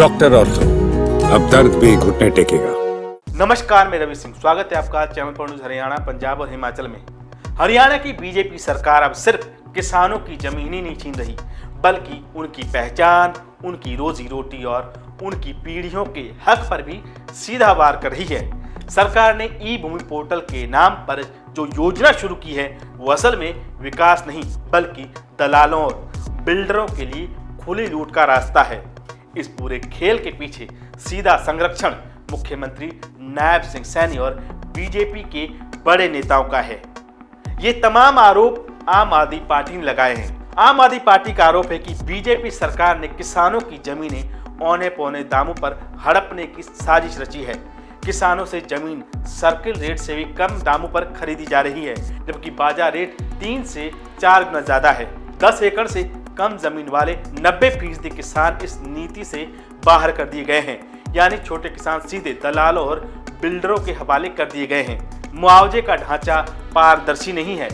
Doctor ortho, अब दर्द भी घुटने टेकेगा। नमस्कार, मैं रवि सिंह। स्वागत है आपका चैनल पर न्यूज हरियाणा, पंजाब और हिमाचल में। हरियाणा की बीजेपी सरकार अब सिर्फ किसानों की जमीन ही नहीं छीन रही, बल्कि उनकी पहचान, उनकी रोजी रोटी और उनकी पीढ़ियों के हक पर भी सीधा वार कर रही है। सरकार ने ई भूमि पोर्टल के नाम पर जो योजना शुरू की है, वो असल में विकास नहीं, बल्कि दलालों और बिल्डरों के लिए खुली लूट का रास्ता है। इस पूरे खेल के पीछे सीधा संरक्षण मुख्यमंत्री नायब सिंह सैनी और बीजेपी के बड़े नेताओं का है। ये तमाम आरोप आम आदमी पार्टी ने लगाए हैं। आम आदमी पार्टी का आरोप है कि बीजेपी सरकार ने किसानों की जमीनें औने पौने दामों पर हड़पने की साजिश रची है। किसानों से जमीन सर्किल रेट से भी कम दामों पर खरीदी जा रही है, जबकि बाजार रेट 3 से 4 गुना ज्यादा है। 10 एकड़ से कम जमीन वाले 90% किसान इस नीति से बाहर कर दिए गए हैं, यानी छोटे किसान सीधे दलालों और बिल्डरों के हवाले कर दिए गए हैं। मुआवजे का ढांचा पारदर्शी नहीं है,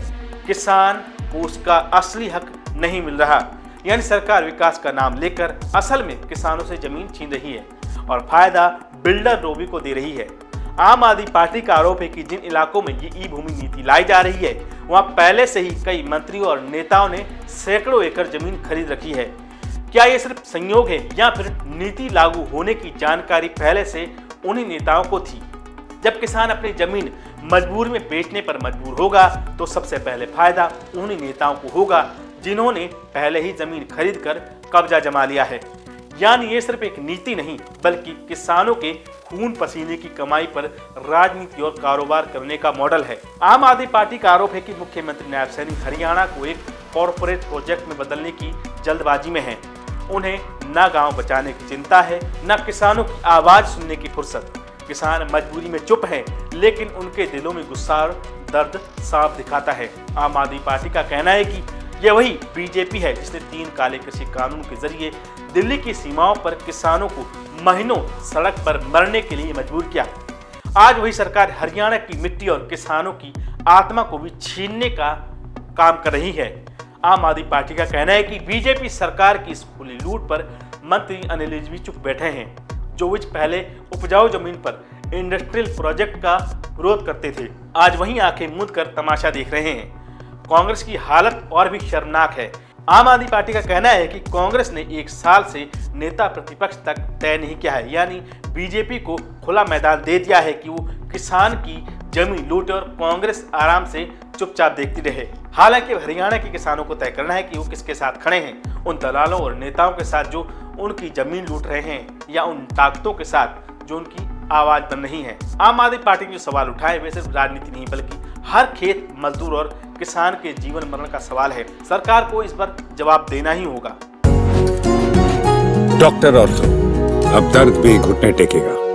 किसान को उसका असली हक नहीं मिल रहा, यानी सरकार विकास का नाम लेकर असल में किसानों से जमीन छीन रही है और फायदा बिल्डर लोभी को दे रही है। आम आदमी पार्टी का आरोप है कि जिन इलाकों में ये ई भूमि नीति लाई जा रही है, वहां पहले से ही कई मंत्रियों और नेताओं ने सैकड़ों एकड़ जमीन खरीद रखी है। क्या ये सिर्फ संयोग है या फिर नीति लागू होने की जानकारी पहले से उन्हीं नेताओं को थी? जब किसान अपनी जमीन मजबूरी में बेचने पर मजबूर होगा, तो सबसे पहले फायदा उन्हीं नेताओं को होगा जिन्होंने पहले ही जमीन खरीद कर कब्जा जमा लिया है। यानी ये सिर्फ एक नीति नहीं, बल्कि किसानों के खून पसीने की कमाई पर राजनीति और कारोबार करने का मॉडल है। आम आदमी पार्टी का आरोप है कि मुख्यमंत्री नायब सैनी हरियाणा को एक कॉरपोरेट प्रोजेक्ट में बदलने की जल्दबाजी में हैं। उन्हें न गांव बचाने की चिंता है, न किसानों की आवाज सुनने की फुर्सत। किसान मजबूरी में चुप हैं, लेकिन उनके दिलों में गुस्सा और दर्द साफ दिखाता है। आम आदमी पार्टी का कहना है कि यह वही बीजेपी है जिसने 3 काले कृषि कानून के जरिए दिल्ली की सीमाओं पर किसानों को महीनों सड़क पर मरने के लिए मजबूर किया। आज वही सरकार हरियाणा की मिट्टी और किसानों की आत्मा को भी छीनने का काम कर रही है। आम आदमी पार्टी का कहना है कि बीजेपी सरकार की इस खुली लूट पर मंत्री अनिल विज भी चुप बैठे हैं, जो विज पहले उपजाऊ जमीन पर इंडस्ट्रियल प्रोजेक्ट का विरोध करते थे, आज वहीं आंखें मूंद कर तमाशा देख रहे हैं। कांग्रेस की हालत और भी शर्मनाक है। आम आदमी पार्टी का कहना है कि कांग्रेस ने 1 साल से नेता प्रतिपक्ष तक तय नहीं किया है, यानी बीजेपी को खुला मैदान दे दिया है कि वो किसान की जमीन लूटे और कांग्रेस आराम से चुपचाप देखती रहे। हालांकि हरियाणा के किसानों को तय करना है कि वो किसके साथ खड़े हैं, उन दलालों और नेताओं के साथ जो उनकी जमीन लूट रहे हैं, या उन ताकतों के साथ जो उनकी आवाज बन रही है। आम आदमी पार्टी ने जो सवाल उठाए वे सिर्फ राजनीति नहीं, बल्कि हर खेत मजदूर और किसान के जीवन मरण का सवाल है। सरकार को इस पर जवाब देना ही होगा। डॉक्टर ऑर्थो, अब दर्द भी घुटने टेकेगा।